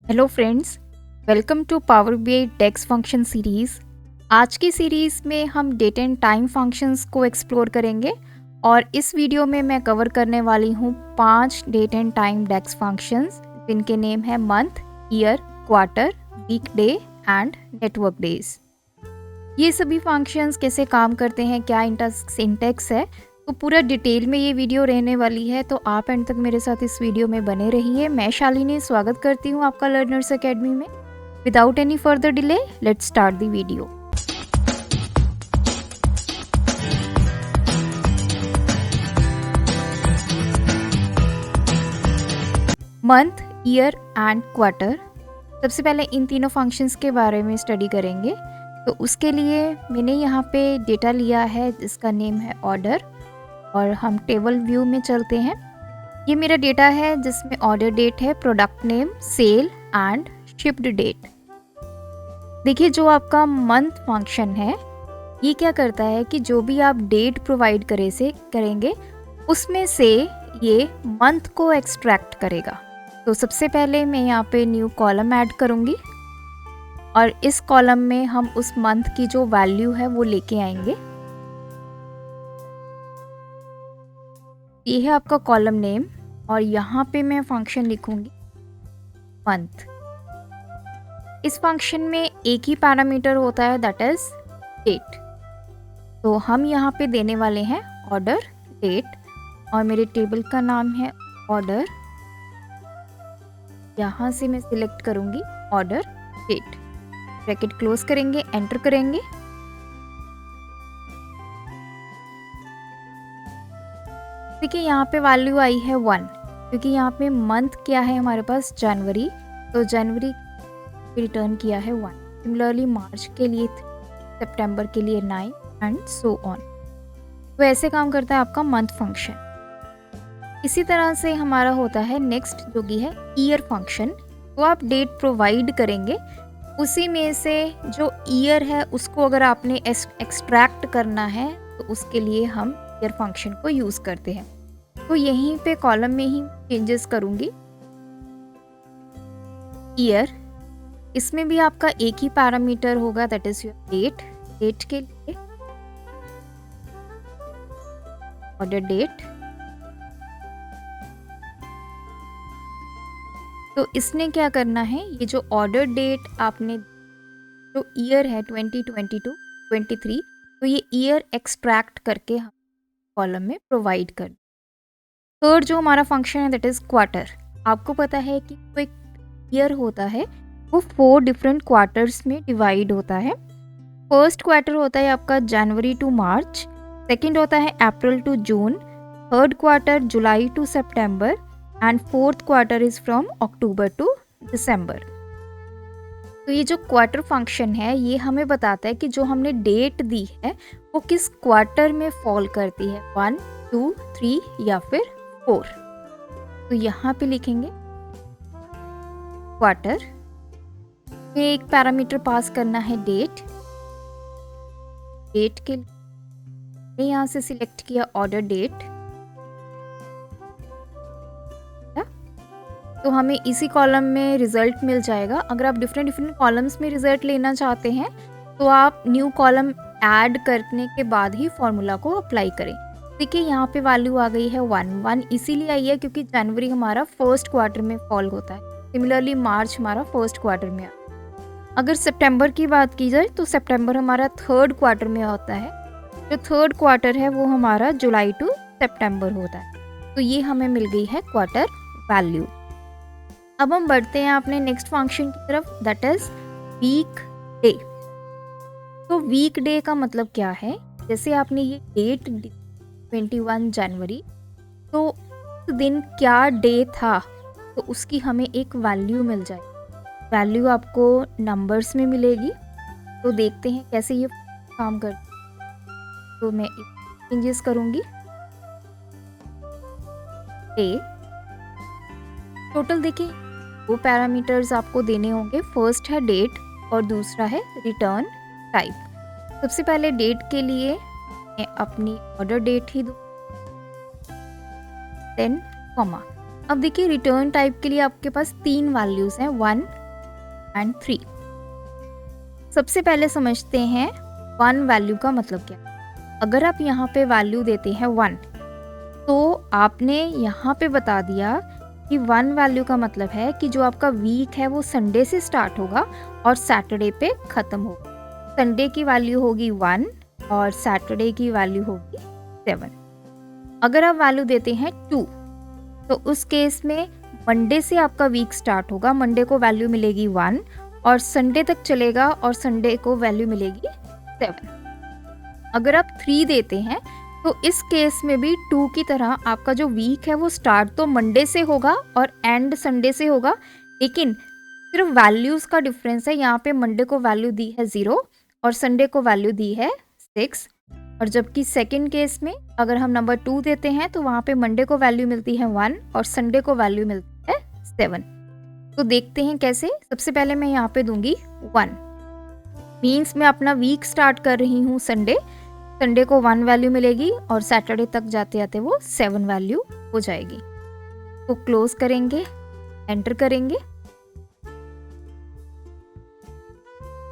Hello friends, welcome to power BI DAX function series. आज की series में हम डेट एंड टाइम फंक्शंस को एक्सप्लोर करेंगे और इस वीडियो में मैं कवर करने वाली हूँ 5 date and time DAX functions जिनके नेम है month, year, quarter, weekday and network days. ये सभी फंक्शंस कैसे काम करते हैं, क्या इनका सिंटैक्स है, तो पूरा डिटेल में ये वीडियो रहने वाली है, तो आप एंड तक मेरे साथ इस वीडियो में बने रहिए। मैं शालिनी स्वागत करती हूँ आपका लर्नर्स एकेडमी में। Without any further delay let's start the video. Month, year and quarter. सबसे पहले इन तीनों फंक्शंस के बारे में स्टडी करेंगे। तो उसके लिए मैंने यहाँ पे डेटा लिया है जिसका नेम है ऑर्डर, और हम टेबल व्यू में चलते हैं। ये मेरा डेटा है जिसमें ऑर्डर डेट है, product name, sale and shipped date. देखिए, जो आपका मंथ फंक्शन है ये क्या करता है कि जो भी आप डेट प्रोवाइड करेंगे उसमें से ये मंथ को एक्सट्रैक्ट करेगा। तो सबसे पहले मैं यहाँ पे न्यू कॉलम ऐड करूँगी और इस कॉलम में हम उस मंथ की जो वैल्यू है वो लेके आएंगे। ये है आपका कॉलम नेम और यहाँ पे मैं फंक्शन लिखूंगी मंथ। इस फंक्शन में एक ही पैरामीटर होता है, दैट इज डेट। तो हम यहाँ पे देने वाले हैं ऑर्डर डेट और मेरे टेबल का नाम है ऑर्डर। यहाँ से मैं सिलेक्ट करूंगी ऑर्डर डेट, ब्रैकेट क्लोज करेंगे, एंटर करेंगे। देखिए, यहाँ पे वैल्यू आई है 1, क्योंकि यहाँ पे मंथ क्या है हमारे पास, जनवरी। तो जनवरी रिटर्न किया है 1। सिमिलरली मार्च के लिए 3, सितंबर के लिए 9 एंड सो ऑन। तो ऐसे काम करता है आपका मंथ फंक्शन। इसी तरह से हमारा होता है नेक्स्ट जो कि है ईयर फंक्शन। तो आप डेट प्रोवाइड करेंगे, उसी में से जो ईयर है उसको अगर आपने एक्सट्रैक्ट करना है तो उसके लिए हम ईयर फंक्शन को यूज़ करते हैं। तो यहीं पे कॉलम में ही चेंजेस करूंगी। ईयर, इसमें भी आपका एक ही पैरामीटर होगा, that is your date. Date के लिए ऑर्डर डेट। तो इसने क्या करना है, ये जो ऑर्डर डेट आपने, जो ईयर है 2022 23, तो ये ईयर एक्सट्रैक्ट करके हम कॉलम में प्रोवाइड कर। थर्ड जो हमारा फंक्शन है दैट इज क्वार्टर। आपको पता है कि जो एक ईयर होता है वो 4 डिफरेंट क्वार्टर्स में डिवाइड होता है। फर्स्ट क्वार्टर होता है आपका जनवरी टू मार्च, सेकंड होता है April to June, third quarter July to September and fourth quarter is from October to December. तो ये जो क्वार्टर फंक्शन है ये हमें बताता है कि जो हमने डेट दी है वो किस क्वार्टर में फॉल करती है, 1, 2, 3 या फिर 4। तो यहाँ पे लिखेंगे क्वार्टर में एक पैरामीटर पास करना है डेट। डेट के लिए यहाँ से सिलेक्ट किया ऑर्डर डेट। तो हमें इसी कॉलम में रिजल्ट मिल जाएगा। अगर आप डिफरेंट कॉलम्स में रिजल्ट लेना चाहते हैं तो आप न्यू कॉलम ऐड करने के बाद ही फॉर्मूला को अप्लाई करें। देखिए, यहाँ पे वैल्यू आ गई है 1 इसीलिए आई है क्योंकि जनवरी हमारा फर्स्ट क्वार्टर में फॉल होता है। सिमिलरली मार्च हमारा फर्स्ट क्वार्टर में आता है। अगर सितंबर की बात की जाए तो सितंबर हमारा थर्ड क्वार्टर में होता है। जो थर्ड क्वार्टर है वो हमारा जुलाई टू सितंबर होता है। तो ये हमें मिल गई है क्वार्टर वैल्यू। अब हम बढ़ते हैं अपने नेक्स्ट फंक्शन की तरफ, दैट इज वीक डे। तो वीक डे का मतलब क्या है, जैसे आपने ये डेट 21 जनवरी, तो उस दिन क्या डे था तो उसकी हमें एक वैल्यू मिल जाएगी। वैल्यू आपको नंबर्स में मिलेगी। तो देखते हैं कैसे ये काम करती है। तो मैं चेंजेस करूँगी। डे टोटल देखिए 2 पैरामीटर्स आपको देने होंगे, फर्स्ट है डेट और दूसरा है रिटर्न टाइप। सबसे पहले डेट के लिए मैं अपनी ऑर्डर डेट ही दूँ, देन कॉमा। अब देखिए रिटर्न टाइप के लिए आपके पास 3 वैल्यूज हैं 1 एंड 3। सबसे पहले समझते हैं 1 वैल्यू का मतलब क्या है। अगर आप यहाँ पे वैल्यू देते हैं 1 तो आपने यहाँ पे बता दिया कि 1 वैल्यू का मतलब है कि जो आपका वीक है वो संडे से स्टार्ट होगा और सैटरडे पे ख़त्म होगा। संडे की वैल्यू होगी 1 और सैटरडे की वैल्यू होगी 7। अगर आप वैल्यू देते हैं 2 तो उस केस में मंडे से आपका वीक स्टार्ट होगा, मंडे को वैल्यू मिलेगी 1 और संडे तक चलेगा और संडे को वैल्यू मिलेगी 7। अगर आप 3 देते हैं तो इस केस में भी 2 की तरह आपका जो वीक है वो स्टार्ट तो मंडे से होगा और एंड संडे से होगा, लेकिन सिर्फ वैल्यूज़ का डिफरेंस है। यहाँ पे मंडे को वैल्यू दी है 0 और संडे को वैल्यू दी है 6। और जबकि सेकंड केस में अगर हम नंबर 2 देते हैं तो वहाँ पे मंडे को वैल्यू मिलती है 1 और संडे को वैल्यू मिलती है 7। तो देखते हैं कैसे। सबसे पहले मैं यहाँ पे दूंगी 1, मीन्स मैं अपना वीक स्टार्ट कर रही हूँ संडे को 1 वैल्यू मिलेगी और सैटरडे तक जाते जाते वो 7 वैल्यू हो जाएगी। तो क्लोज करेंगे, एंटर करेंगे,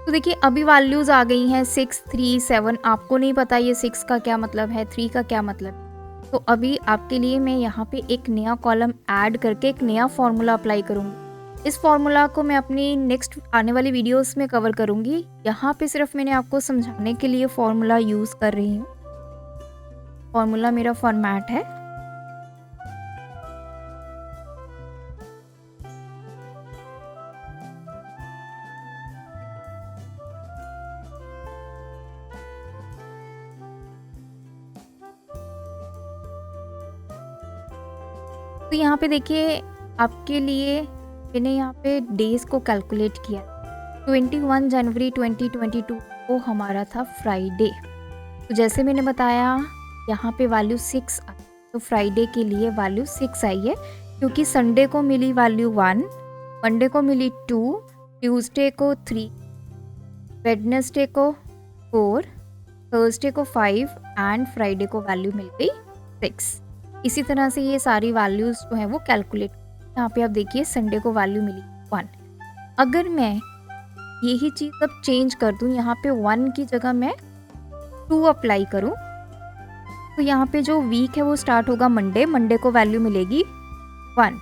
तो देखिए अभी वैल्यूज आ गई हैं 6, 3, 7। आपको नहीं पता ये 6 का क्या मतलब है, 3 का क्या मतलब है, तो अभी आपके लिए मैं यहाँ पे एक नया कॉलम ऐड करके एक नया फॉर्मूला अप्लाई करूँगी। इस फॉर्मूला को मैं अपनी नेक्स्ट आने वाली वीडियोस में कवर करूँगी। यहाँ पे सिर्फ मैंने आपको समझाने के लिए फॉर्मूला यूज़ कर रही हूँ। फॉर्मूला मेरा फॉर्मेट है तो यहाँ पे देखिए आपके लिए मैंने यहाँ पे डेज को कैलकुलेट किया। 21 जनवरी 2022 को हमारा था फ्राइडे। तो जैसे मैंने बताया यहाँ पे वैल्यू 6 आई, तो फ्राइडे के लिए वैल्यू 6 आई है क्योंकि संडे को मिली वैल्यू 1, मंडे को मिली 2, ट्यूसडे को 3, वेडनेसडे को 4, थर्सडे को 5 एंड फ्राइडे को वैल्यू मिल गई 6। इसी तरह से ये सारी वैल्यूज जो है वो कैलकुलेट। यहाँ पे आप देखिए संडे को वैल्यू मिली 1। अगर मैं यही चीज़ अब चेंज कर दूँ, यहाँ पे 1 की जगह मैं 2 अप्लाई करूँ, तो यहाँ पे जो वीक है वो स्टार्ट होगा मंडे को वैल्यू मिलेगी 1।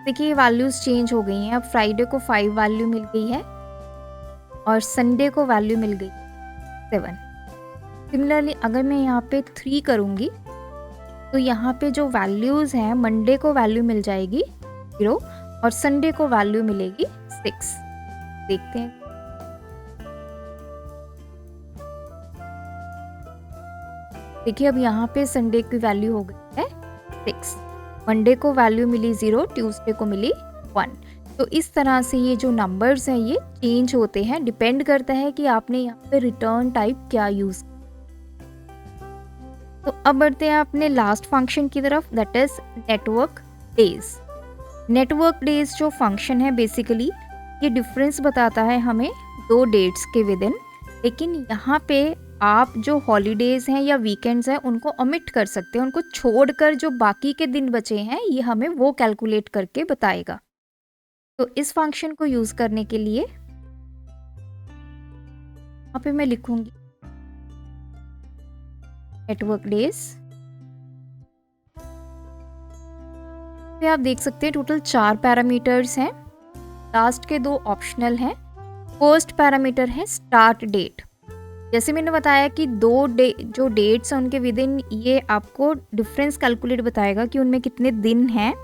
देखिए वैल्यूज चेंज हो गई हैं। अब फ्राइडे को 5 वैल्यू मिल गई है और संडे को वैल्यू मिल गई 7। सिमिलरली अगर मैं यहाँ पे 3 करूँगी तो यहाँ पे जो वैल्यूज़ हैं मंडे को वैल्यू मिल जाएगी 0 और संडे को वैल्यू मिलेगी 6। देखते हैं। देखिए अब यहाँ पे संडे की वैल्यू हो गई है 6, मंडे को वैल्यू मिली 0, ट्यूसडे को मिली 1। तो इस तरह से ये जो नंबर्स हैं ये चेंज होते हैं, डिपेंड करता है कि आपने यहाँ पे रिटर्न टाइप क्या यूज़। तो अब बढ़ते हैं अपने लास्ट फंक्शन की तरफ, that is network days. Network days जो फंक्शन है बेसिकली ये डिफरेंस बताता है हमें 2 डेट्स के विद इन, लेकिन यहाँ पे आप जो हॉलीडेज हैं या वीकेंड्स हैं उनको ओमिट कर सकते हैं, उनको छोड़कर जो बाकी के दिन बचे हैं ये हमें वो कैलकुलेट करके बताएगा। तो इस फंक्शन को यूज करने के लिए यहाँ पे मैं लिखूंगी नेटवर्क डेज। पे आप देख सकते हैं टोटल 4 पैरामीटर्स हैं, लास्ट के 2 ऑप्शनल हैं। फर्स्ट पैरामीटर है स्टार्ट डेट। जैसे मैंने बताया कि जो डेट्स हैं उनके विद इन ये आपको डिफरेंस कैलकुलेट बताएगा कि उनमें कितने दिन हैं।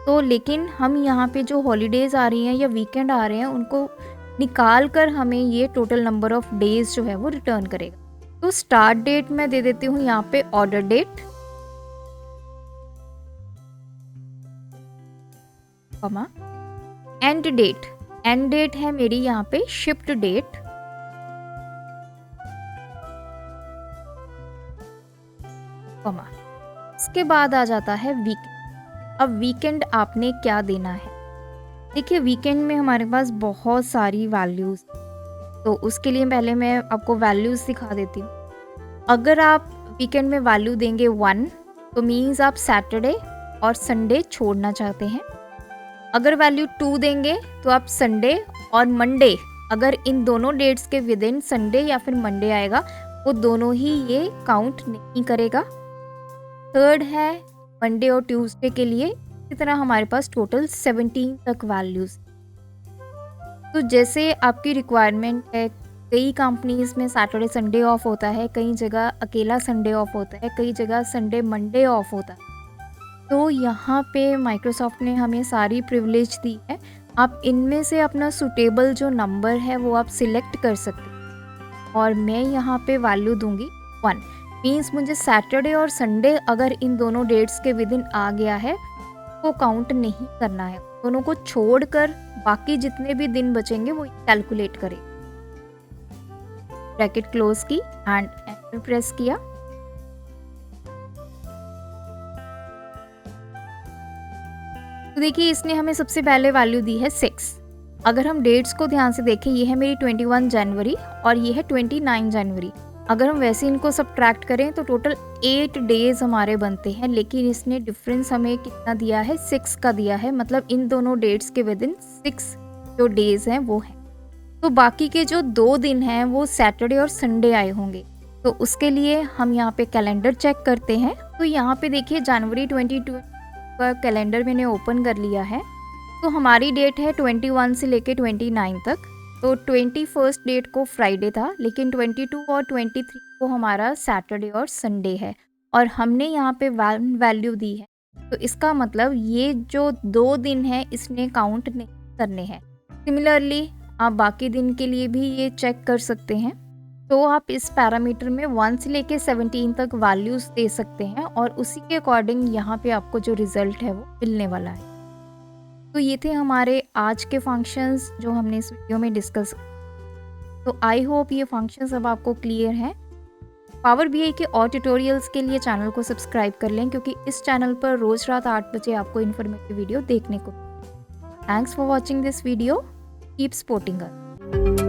तो लेकिन हम यहाँ पे जो हॉलीडेज आ रही हैं या वीकेंड आ रहे हैं उनको निकाल कर हमें ये टोटल नंबर ऑफ डेज जो है वो रिटर्न करेगा। तो स्टार्ट डेट मैं दे देती हूँ यहाँ पे order date, comma end date. End date है मेरी यहाँ पे शिफ्ट डेट, कॉमा। इसके बाद आ जाता है वीकेंड। अब वीकेंड आपने क्या देना है। देखिए वीकेंड में हमारे पास बहुत सारी वैल्यूज, तो उसके लिए पहले मैं आपको वैल्यूज दिखा देती हूँ। अगर आप वीकेंड में वैल्यू देंगे 1 तो मीन्स आप सैटरडे और संडे छोड़ना चाहते हैं। अगर वैल्यू 2 देंगे तो आप संडे और मंडे, अगर इन दोनों डेट्स के विद इन संडे या फिर मंडे आएगा, वो दोनों ही ये काउंट नहीं करेगा। थर्ड है मंडे और ट्यूसडे के लिए। इसी तरह हमारे पास टोटल 17 तक वैल्यूज। तो जैसे आपकी रिक्वायरमेंट है, कई कंपनीज में सैटरडे संडे ऑफ होता है, कई जगह अकेला संडे ऑफ होता है, कई जगह संडे मंडे ऑफ होता है। तो यहाँ पे माइक्रोसॉफ्ट ने हमें सारी प्रिविलेज दी है। आप इनमें से अपना सूटेबल जो नंबर है वो आप सिलेक्ट कर सकते हैं। और मैं यहाँ पे वैल्यू दूंगी 1। मीन्स मुझे सैटरडे और संडे अगर इन दोनों डेट्स के विद इन आ गया है वो काउंट नहीं करना है। दोनों को छोड़कर बाकी जितने भी दिन बचेंगे वो कैलकुलेट करें। ब्रैकेट क्लोज की एंड एंटर प्रेस किया। तो देखिए इसने हमें सबसे पहले वैल्यू दी है 6। अगर हम डेट्स को ध्यान से देखें, ये है मेरी 21 जनवरी और ये है 29 जनवरी। अगर हम वैसे इनको सब्ट्रैक्ट करें तो टोटल 8 डेज हमारे बनते हैं, लेकिन इसने डिफरेंस हमें कितना दिया है, 6 का दिया है। मतलब इन दोनों डेट्स के विद इन 6 जो डेज हैं वो हैं। तो बाकी के जो 2 दिन हैं वो सैटरडे और संडे आए होंगे। तो उसके लिए हम यहाँ पे कैलेंडर चेक करते हैं। तो यहाँ पे देखिए जनवरी 22 का कैलेंडर मैंने ओपन कर लिया है। तो हमारी डेट है 21 से लेके 29 तक। तो 21 डेट को फ्राइडे था, लेकिन 22 और 23 को हमारा सैटरडे और संडे है और हमने यहाँ पे वैल्यू दी है। तो इसका मतलब ये जो 2 दिन है इसने काउंट नहीं करने हैं। सिमिलरली आप बाकी दिन के लिए भी ये चेक कर सकते हैं। तो आप इस पैरामीटर में 1 से लेके 17 तक वैल्यूज दे सकते हैं और उसी के अकॉर्डिंग यहाँ पे आपको जो रिजल्ट है वो मिलने वाला है। तो ये थे हमारे आज के फंक्शंस जो हमने इस वीडियो में डिस्कस। तो आई होप ये फंक्शंस अब आपको क्लियर हैं। पावर बीआई के और ट्यूटोरियल्स के लिए चैनल को सब्सक्राइब कर लें, क्योंकि इस चैनल पर रोज रात 8 बजे आपको इन्फॉर्मेटिव वीडियो देखने को। Thanks for watching this video. Keep supporting us.